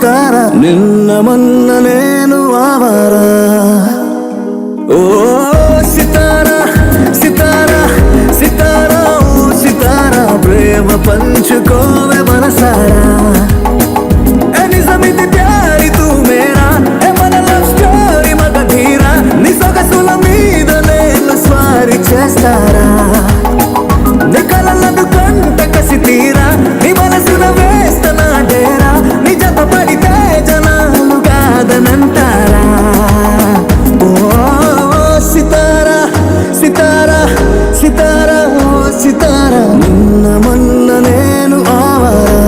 సితారా నిన్న మొన్న నేను ఆవారా. ఓ సితారా సితారా సితారా ఓ సితారా ప్రేమ పంచుకోవే మనసారా. నిజమిది ప్యారి తూ మేరా మన లవ్ స్టోరీ మగధీరా. నీ సొగసుల మీద నేను స్వారీ చేస్తారా. నీ కలలను కంట కసి తీరా నీ మనసున వేస్తనా డేరా. నీ జత పడితే జనాలు కాదనంటారా. ఓ సితారా సితారా సితారా ఓ సితారా నిన్న మొన్న నేను ఆవారా.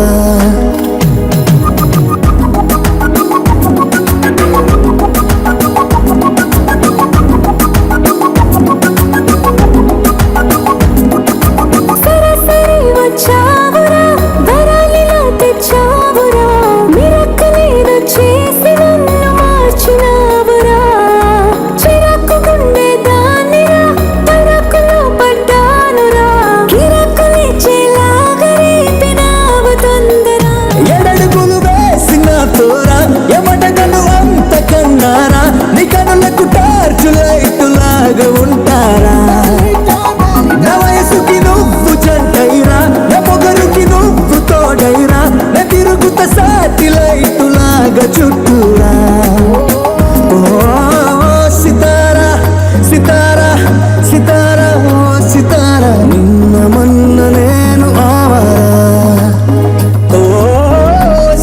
నీ కనులకు టార్చ్ లైట్ లాగా ఉంటారా. నా వయసుకి నువ్వు జంటైరా నా పొగరుకి నువ్వు తోడైరా. నా తిరుగుత సాటిలైట్ లాగా చుట్టూరా. ఓ సితారా సితారా సితారా ఓ సితారా నిన్న మొన్న నేను ఆవారా. ఓ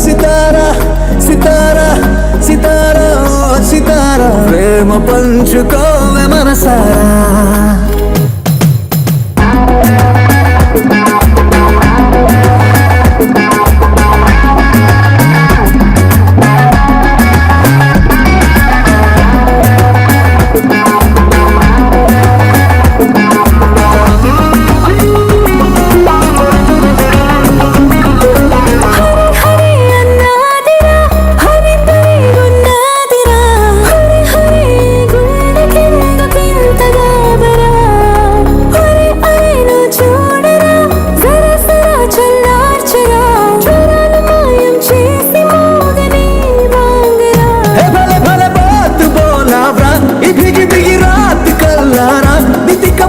సితారా సితారా సితారా ఓ సితారా ప్రేమ పంచుకోవే మనసారా.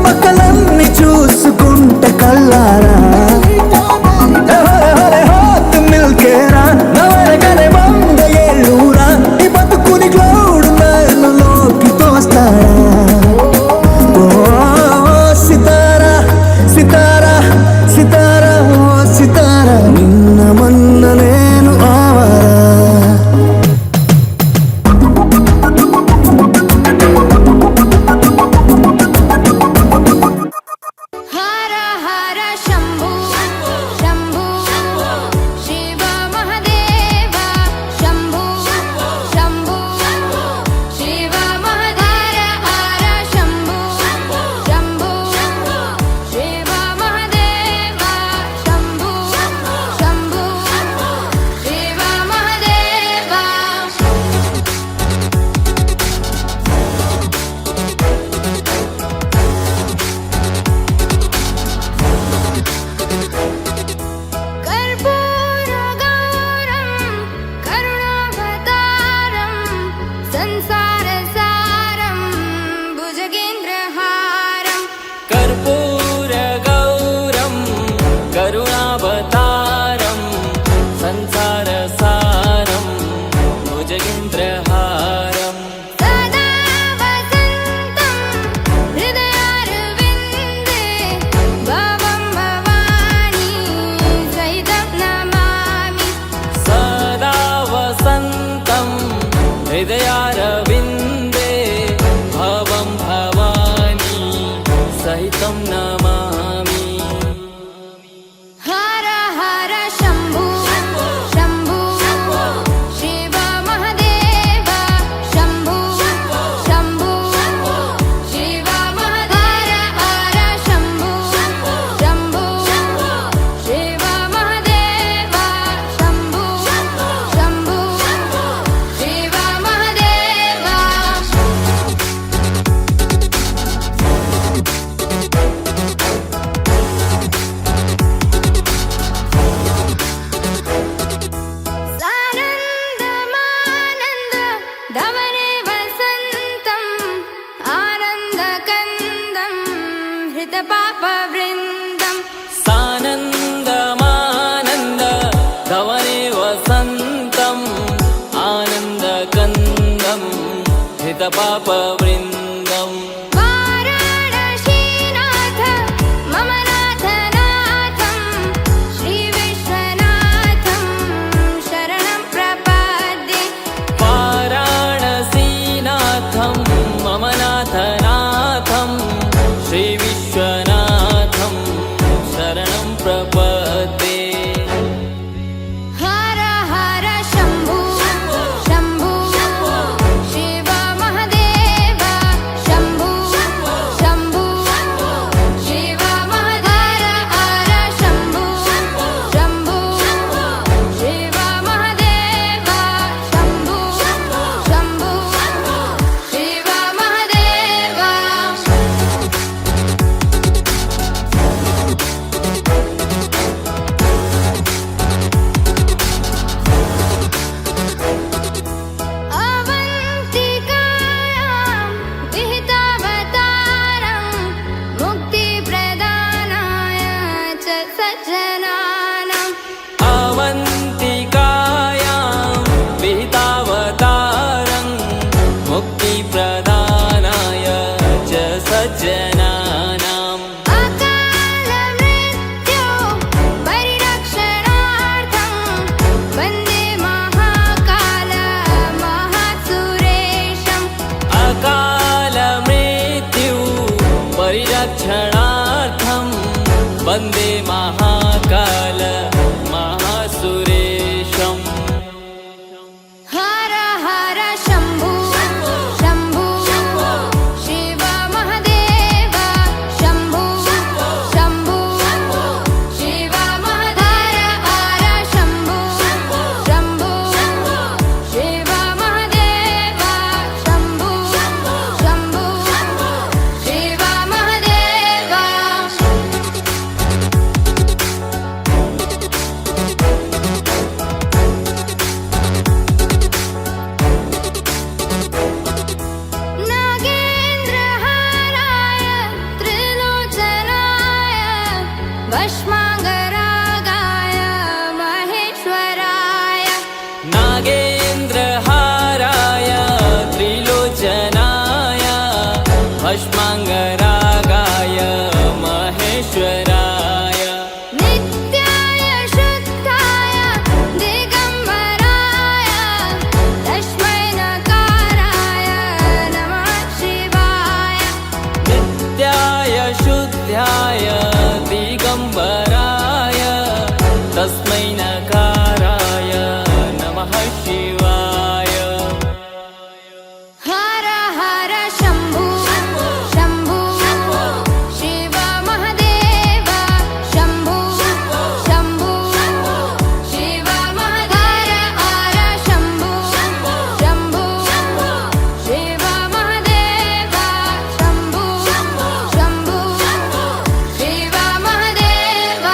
మక్కలన్నీ చూసుకుంట కల్లారా. హాత్ మిల్కేరా నవరగనే బంద ఏళ్ళూరా. ఈ బతుకుని క్లౌడ్ నన్నులోకి తోస్తారా. ఓ సితారా సితారా సితారా ఓ సితారా నిన్న మొన్న నేను ఆవారా. हृदयारविन्द हितपापवृन्दम् सानन्दमानन्द धवने वसन्तम् आनन्दकन्दम् हितपापवृन्दम् वाराणसीनाथ मम नाथनाथं श्रीविश्वनाथं शरणं प्रपद्ये वाराणसीनाथं मम नाथनाथं श्रीविश्वनाथं शरणं प्रपद्ये हर हर शम्भु शम्भु शिव महदेव शम्भु शम्भु शिव महदेव हर शम्भु शम्भु शिव महदेव शम्भु शम्भु शिव महदेव अवन्तिकायां विहितावतारं मुक्तिप्रदानाय च सज्जनानाम् अवन्तिकायां विहितावतारं मुक्तिप्रदानाय च सज्जनानाम् अकालमृत्यो परिरक्षणार्थं वन्दे महाकाल महासुरेशम् अकालमृत्यु परिरक्षणार्थं वन्दे महाकाल महासुरेशम् हर हर शम्भु शम्भु शिव महदेव शम्भु शम्भु शिव महदेव हर शम्भु शम्भु शिव महदेव शम्भु शम्भु शिव महदेव नागेन्द्रहाराय त्रिलोचनाय भस्माङ्गरागाय महेश्वराय नागेन्द्रहाराय त्रिलोचनाय भस्माङ्गरागाय महेश्वराय नित्याय शुद्धाय दिगम्बराय तस्मै नकाराय नमः शिवाय नित्याय शुद्धाय दिगम्बराय तस्मै नकाराय नमः शिवाय हर हर शम्भु शम्भु शिव महदेव शम्भु शम्भु शिव महदेव हर शम्भु शम्भु शिव महदेव शम्भु शम्भु शिव महदेव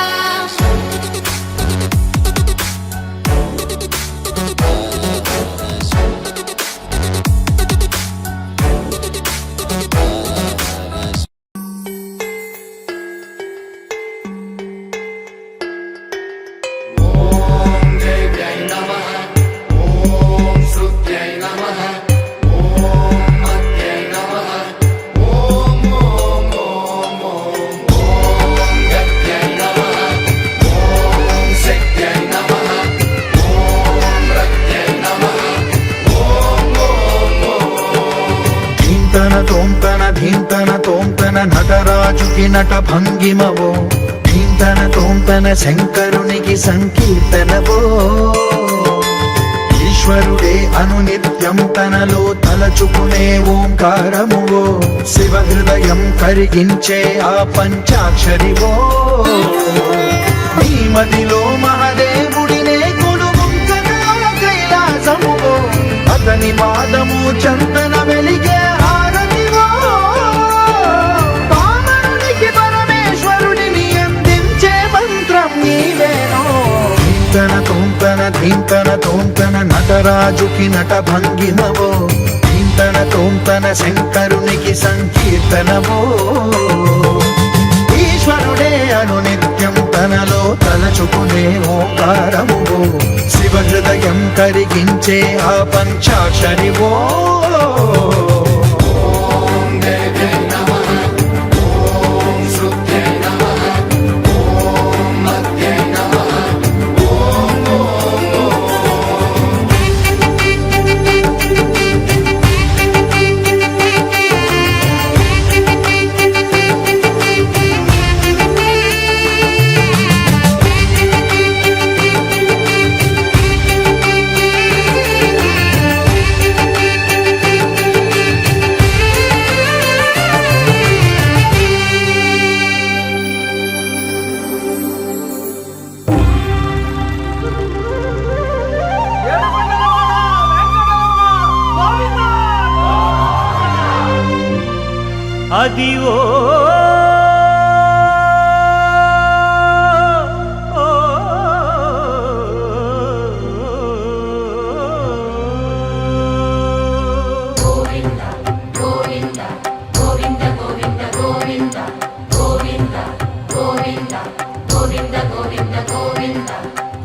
ధీంతన తోంతన ధీంతన తోంతన నటరాజుకి నట భంగిమవో ధీంతన తోంతన శంకరునికి సంకీర్తనవో ఈశ్వరుడే అనునిత్యం తనలో తలచుకునే ఓంకారమువో శివ హృదయం కరిగించే ఆ పంచాక్షరివో నీ మదిలో మహదేవుడినే కొలువుంచగా కైలాసమువో అతని పాదము చందన వెలిగే హారతివో పామరునికి పరమేశ్వరుడిని అందించే మంత్రం నీవేనో ధీంతన తోంతన ధీంతన తోంతన నటరాజుకి నట భంగిమవో ధీంతన తోంతన శంకరునికి సంకీర్తనవో అనునిత్యం తనలో తలచుకునే ఓంకారము శివ హృదయం కరిగించే ఆ పంచాక్షరివో అదివో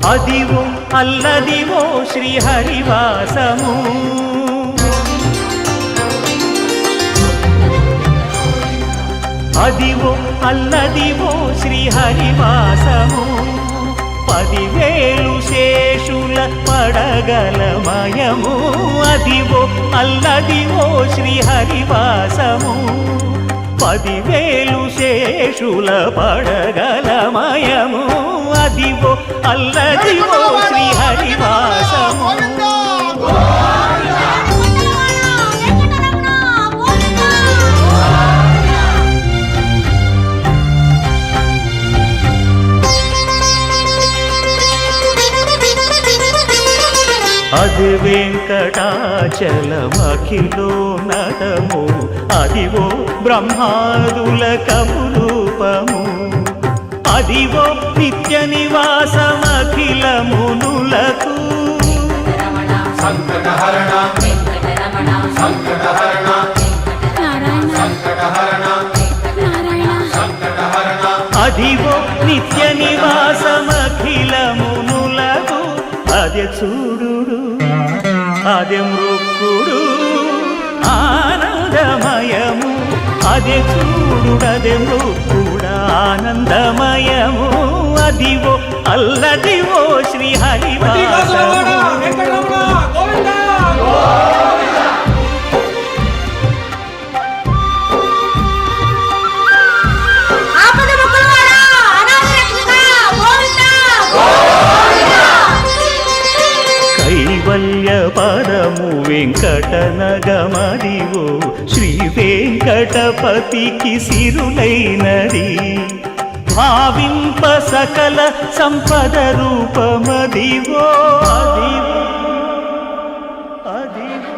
అదివో అల్లదివో శ్రీహరివాసము అదివో అల్లదివో శ్రీహరివాసము 10,000 శేషుల పడగలమయము అదివో అల్లదివో శ్రీహరివాసము 10,000 శేషుల పడగలమయము అదివో అల్లదివో శ్రీహరివాసము అది వెంకటాచలమఖిలో నటము అదివో బ్రహ్మాదుల కపురూపము అదివో నిత్య నివాసమఖిల మునులకు సంకటహరణ సంకటహరణ సంకటహరణ సంకటహరణ అదివో నిత్య నివాసమఖిల మునులకు అదే చూడు అదే మృక్కుడు ఆనందమయము అదే చూడుడదే మృక్కుడు ఆనందమయము అదివో అల్లదివో శ్రీహరివాసము కైవల్య పరము వెంకటనగమదివో శ్రీ వెంకటపతికి సిరులైనది భావింప సకల సంపద రూపమదివో అదివో అదివో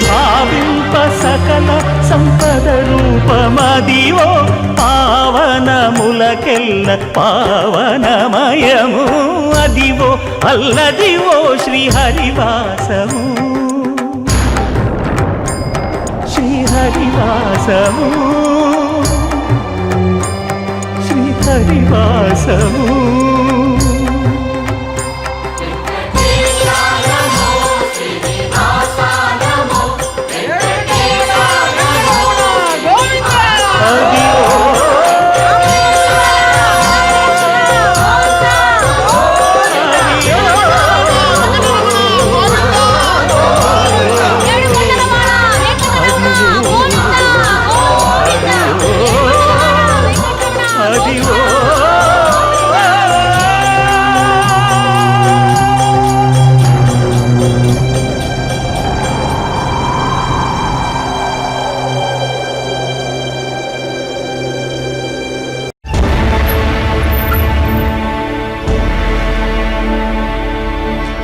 భావింప సకల సంపద రూపమదివో పావనములకెల్ల పావనమయము అదివో అల్లదివో శ్రీహరివాసము శ్రీహరివాసము శ్రీహరివాసము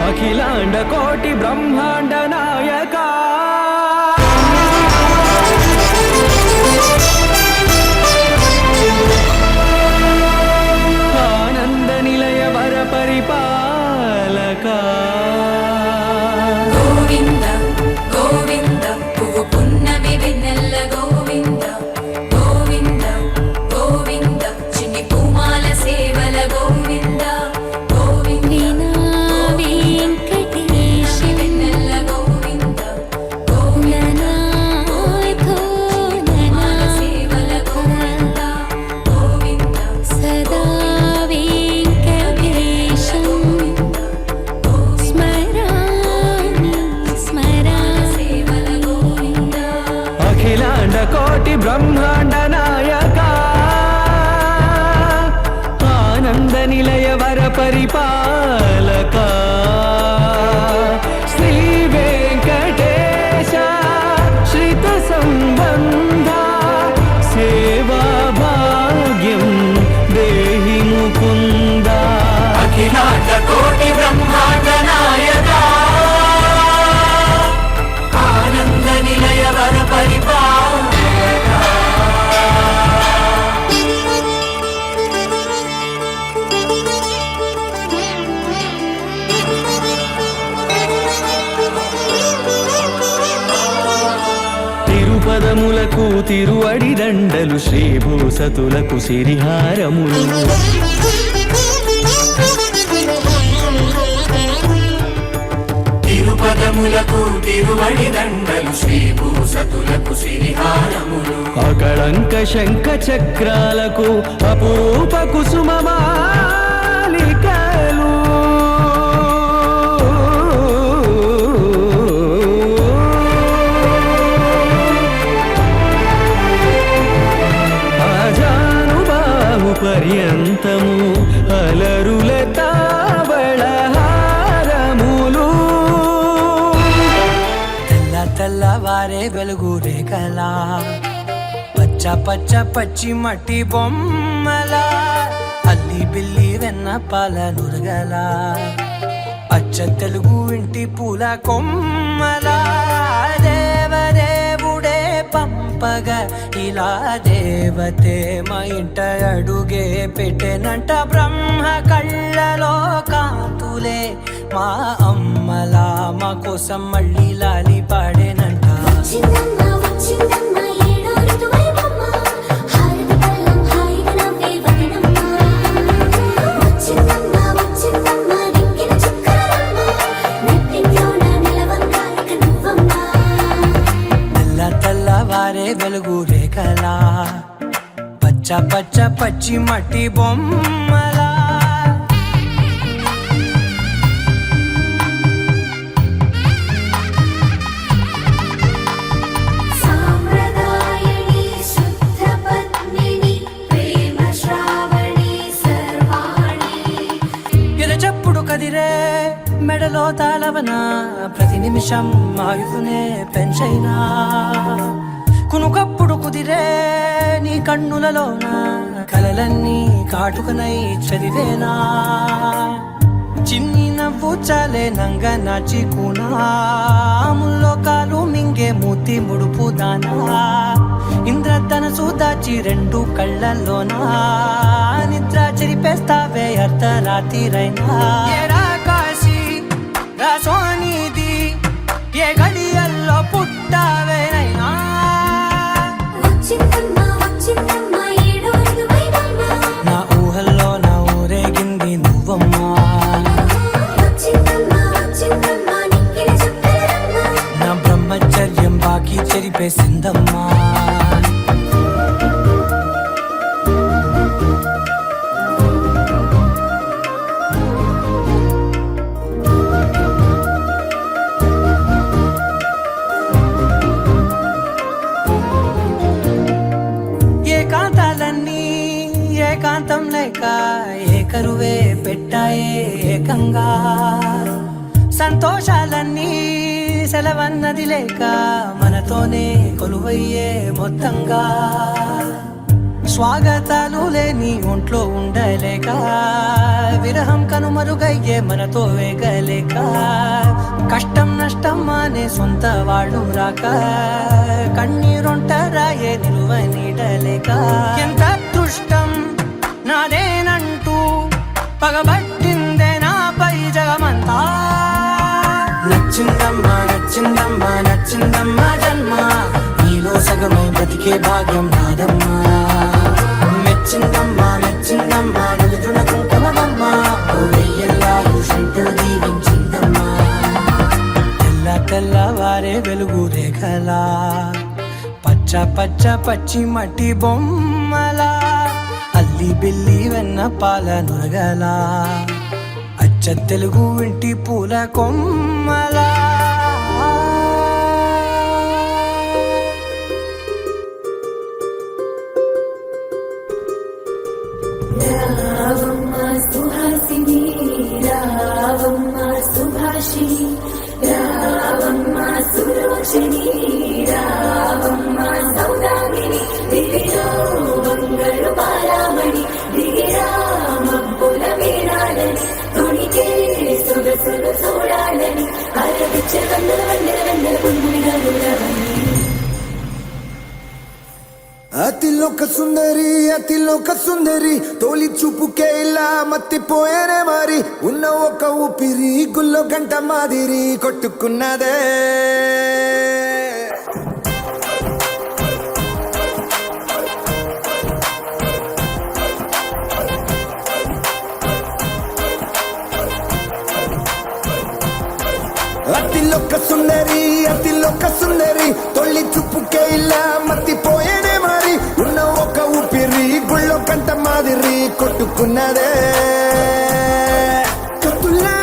అఖిలాండ కోటి బ్రహ్మాండ నాయక ఆనంద నిలయ వర పరిపాలక గోవింద ఆనంద నిలయ వర పరిపాలక శ్రీ వెంకటేశ శ్రిత సంబంధ సేవా భాగ్యం దేహి ముకుంద అఖిలాండ కోటి బ్రహ్మాండ నాయక ఆనంద నిలయ వర పరిపాలక తిరుపదములకు తిరువడి దండలు శ్రీభూసతులకు సిరిహారములు తిరుపదములకు తిరువడి దండలు శ్రీభూసతులకు సిరిహారములు అకళంక శంఖ చక్రాలకు అపురూప కుసుమమాలికలు ఆజానుబాహు పర్యంతము అలరుల తావళహారములు తెల్లవారే వెలుగు రేఖలా పచ్చ పచ్చ పచ్చి మట్టి బొమ్మలా అల్లి బిల్లి వెన్న పాల నురగలా అచ్చ తెలుగు ఇంటి పూల కొమ్మలా దేవదేవుడే పంపగా ఇలా దేవతే మా ఇంట అడుగే పెట్టెనంట బ్రహ్మ కళ్ళలో కాంతులే మా అమ్మలా మా కోసం మళ్ళీ లాలి పాడేనంట వచ్చిందమ్మ వచ్చిందమ్మ ఏడో ఋతువైవమ్మ హారతి పళ్ళం హాయిగా నవ్వే వదనమ్మ వచ్చిందమ్మ వచ్చిందమ్మ నింగిన చుక్కలమ్మ నెట్టింట్లోన నిలవంగా ఇక నువ్వమ్మ తెల్లవారే వెలుగు రేఖలా పచ్చ పచ్చ పచ్చి మట్టి బొమ్మలా సాంప్రదాయని శుద్ధ పద్మిని ప్రేమ శ్రావణి సర్వాణి ఎరచప్పుడు కదిరే మెడలో తాళవన ప్రతి నిమిషం ఆయుధునే పెంచైనా కునుకప్పుడు కుదిరే నీ కన్నులలోన కలలన్నీ కాటుకనై చదివేనా చిన్ని నవ్వు చాలే నంగ నాచి కూనాముల్లో కాలు మింగే మూతి ముడుపు దానా ఇంద్రధనసు దాచి రెండు కళ్ళల్లోనా నిద్ర చెరిపేస్తావే అర్ధరాత్రిరైనా ఏరా కాశీ రా సోనిది ఏ గడియల్లో పుట్టావేనైనా వచ్చిందమ్మ వచ్చిందమ్మ ఏడో ఋతువైవమ్మ నా ఊహల్లో నా ఊరేగింది నువ్వమ్మా వచ్చిందమ్మ వచ్చిందమ్మ నింగిన చుక్కలమ్మ నా బ్రహ్మచర్యం బాకీ చెరిపేసిందమ్మా ఏకాంతాలన్నీ ఏకాంతం లేక ఏకరువే పెట్టాయే ఏకంగా సంతోషాలన్నీ సెలవన్నది లేక మనతోనే కొలువయ్యే మొత్తంగా స్వాగతాలు లేని ఒంట్లో ఉండలేక విరహం కనుమరుగయ్యే మనతో వేగలేక కష్టం నష్టం అనే సొంత వాళ్ళు రాక కన్నీరొంటరాయే నిలువ నీడలేక ఎంత అదృష్టం నాదేనంటూ పగబట్టిందే నాపై జగమంతా నచ్చిందమ్మా నచ్చిందమ్మా నచ్చిందమ్మా జన్మ నీలో సగమై బ్రతికే భాగ్యం నాదమ్మా మెచ్చిందమ్మా మెచ్చిందమ్మా నిలుతున్న కుంకుమమ్మా ఓ వెయ్యల్లాలు శంకరు దీవించిందమ్మా తెల్లవారే వెలుగు రేఖలా పచ్చ పచ్చ పచ్చి మట్టి బొమ్మలా అల్లి బిల్లి వెన్న పాల నురగలా అచ్చ తెలుగు ఇంటి పూల కొమ్మలా రావమ్మ సుందరి అతిలోక సుందరి తోలి చూపుకే ఇలా మత్తిపోయేనే మరి ఉన్న ఒక ఊపిరి గుల్లో గంట మాదిరి కొట్టుకున్నదే అతిలోక సుందరి తొలి చూపుకే ఇలా మత్తిపోయేనే మరి ఉన్న ఒక ఊపిరి గుళ్ళో కంట మాదిరి కొట్టుకున్నదే కత్తులా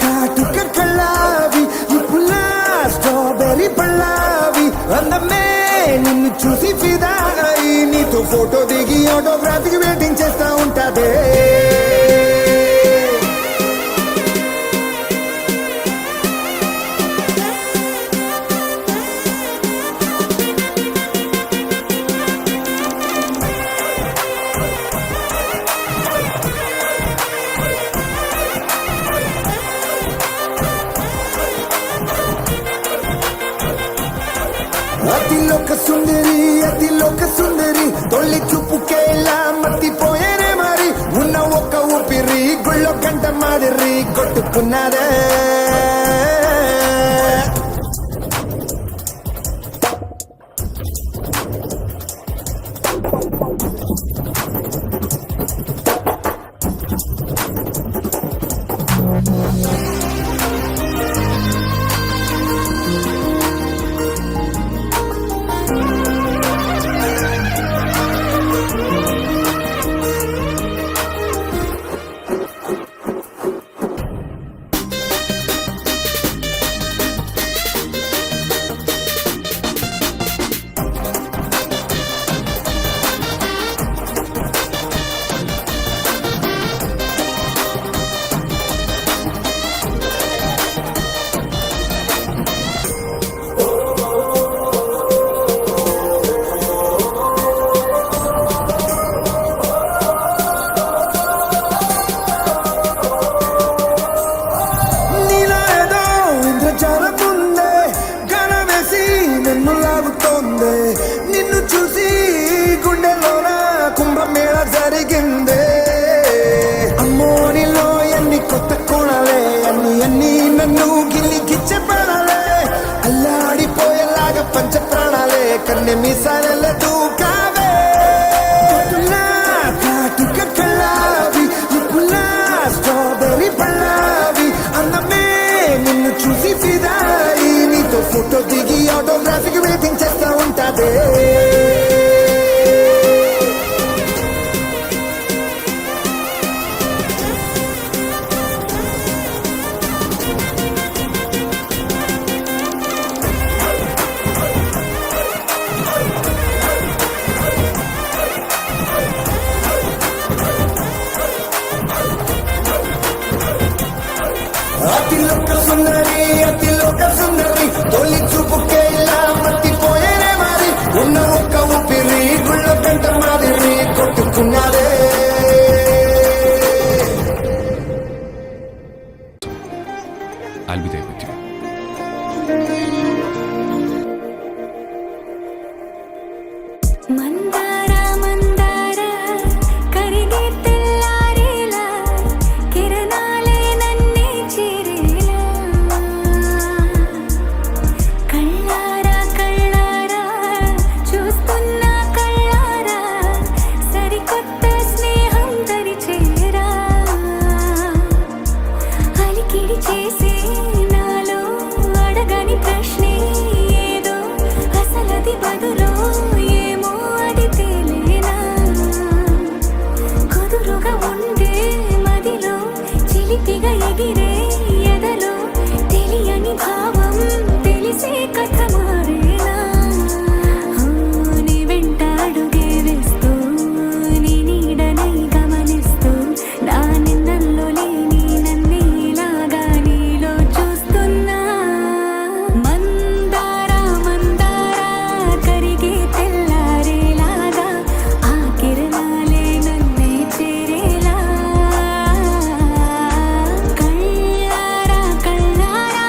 కాటుక కళ్ళావి ఇప్పులా స్ట్రాబెర్రీ పళ్ళావి అందమే నిన్ను చూసి ఫిదా అయి నీతో ఫోటో దిగి ఆటోగ్రాఫీకి వెయిటింగ్ చేస్తా ఉంటాదే అతిలోక సుందరి తొలి చూపుకే ఇలా మత్తిపోయేనే మరి ఉన్న ఒక ఊపిరి గుళ్ళో గంట మాదిరి కొట్టుకున్నదే నిన్ను చూసి గుండెలోన కుంభమేళ జరిగిందే అమ్మో నీలో ఎన్ని కొత్త కోణాలే అన్ని నన్ను గిల్లికిచ్చే ప్రాణాలే అల్లాడిపోయేలాగా పంచ ప్రాణాలే కన్నె మీసాల దూకావే కాటుక కళ్ళావి ఇప్పులా స్ట్రాబెర్రీ పళ్ళావి అందమే నిన్ను చూసి ఫిదాయి నీతో ఫోటో దిగి ఆటోగ్రాఫీకి వెయిటింగ్ చేస్తా ఉంటాదే అతిలోక సుందరి తొలి చూపుకే ఇలా మత్తిపోయేనే మరి ఉన్న ఒక్క ఊపిరి గుళ్ళో గంట మాదిరి కొట్టుకున్నదే I'll be there with you. మందార మందార కరిగే తెల్లారేలా కిరణాలే నన్నే చేరేలా కళ్ళారా కళ్ళారా చూస్తున్నా కళ్ళారా సరికొత్త స్నేహం దరిచేరా అలికిడి చేసే నాలో అడగని ప్రశ్నే ఏదో అసలది బదులో ఏమో అది తేలేనా కుదురుగా ఉండే మదిలో చిలిపిగా ఎగిరే ఎదలో తెలియని భావం తెలిసే కథ మారేనా నీ వెంట అడుగే వేస్తూ నీ నీడనై గమనిస్తూ నా నిందల్లో లేని నన్నేలాగా నీలో చూస్తున్నా మందార మందార కరిగే తెల్లారేలాగా ఆ కిరణాలే నన్నే చేరేలా కళ్ళారా కళ్ళారా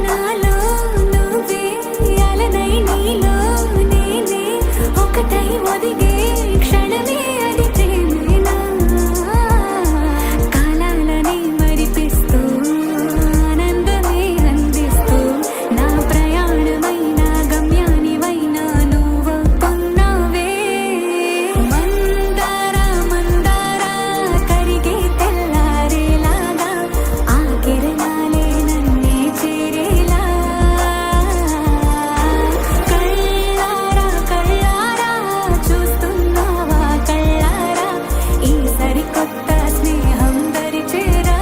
నాలో నువ్వే అలనై నీలో నేనే ఒకటై ఒదిగే క్షణమే అది ప్రేమేనా కాలాలని మరిపిస్తూ ఆనందమే అందిస్తూ నా ప్రయాణమైన గమ్యానివైనా నువ్వొప్పున్నావే మందార మందార కరిగే తెల్లారేలాగా ఆ కిరణాలే నన్నే చేరేలా కళ్ళారా కళ్ళారా చూస్తున్నావా కళ్ళారా ఈ సరికొత్త స్నేహం దరిచేరా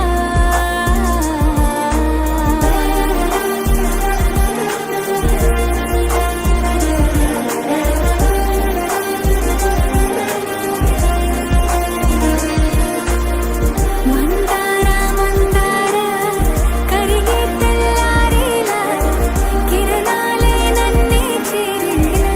మందార మందార కరిగే తెల్లారేలా కిరణాలే నన్నే చేరేలా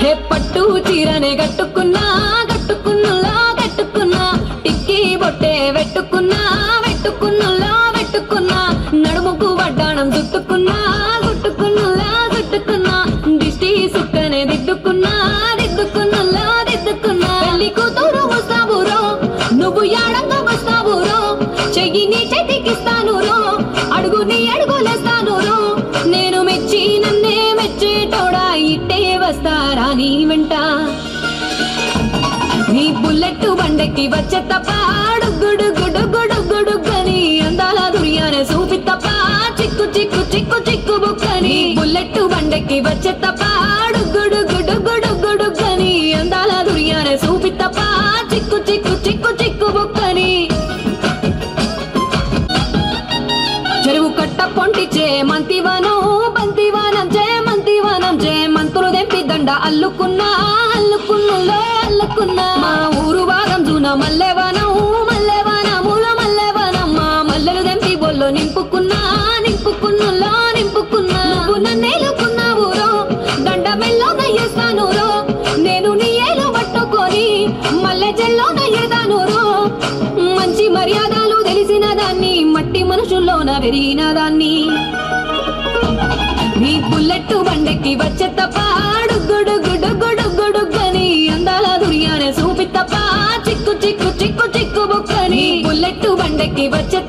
హే పట్టు చీరనే కట్టుకున్నా కట్టుకున్నలో కట్టుకున్నా టిక్కీ బొట్టే వెట్టుకున్నా వెట్టుకున్నలో వెట్టుకున్నా నడుముకు వడ్డాణం చుట్టుకున్నా చుట్టుకున్నలో చుట్టుకున్నా దిష్టి సుక్కనే దిద్దుకున్నా దిద్దుకున్నలో దిద్దుకున్నా పెళ్లి కూతురు వస్తావురో నువ్వు యాడంగా వస్తావురో చెయ్యి నీ చేతికిస్తాను రో అడుగు నీ అడుగులేస్తాను రో నేను మెచ్చి నన్నే మెచ్చేటోడా ఇట్టే వస్తారా నీ వెంట నీ బుల్లెట్ బండెక్కి వచ్చే తప్ప గుడు గుడు గుడు గుడుగని అందాల దుర్యానే చూపి తప్ప చిక్కు చిక్కు చిక్కు చిక్కు బుక్కని బుల్లెట్ బండెక్కి వచ్చే తప్ప గుడు గుడు గుడు గుడుగని అందాల దుర్యానే చూపి తప్ప చిక్కు చిక్కు చిక్కు చిక్కు బుక్కని చెరువు కట్ట పొంటిచే మంతివనం బంతివనం చే మంతులు దెంపి దండ అల్లుకున్నా అల్లుకున్నులో అల్లుకున్నా మా ఊరు భాగం జూన మల్లెవనం మల్లెవనముల మల్లెవనం మా మల్లెలు దెంపి బొల్లో నింపుకున్నా నింపుకున్నులో నింపుకున్నా నువ్వు నన్నేలుకున్నావు రో దండ మెల్లో నయ్యేస్తాను రో నేను నీ ఏలు పట్టుకొని మల్లె జల్లో నయ్యేదాను రో మంచి మర్యాదలు తెలిసిన దాన్ని మట్టి మనుషుల్లోన పెరిగిన దాన్ని నీ బుల్లెట్ బండెక్కి వచ్చే తప్ప గుడు గుడు గుడు గుడుగని అందాల దుర్యానే చూపి తప్ప చిక్కు చిక్కు చిక్కు చిక్కు బుక్కని బుల్లెట్ బండెక్కి వచ్చే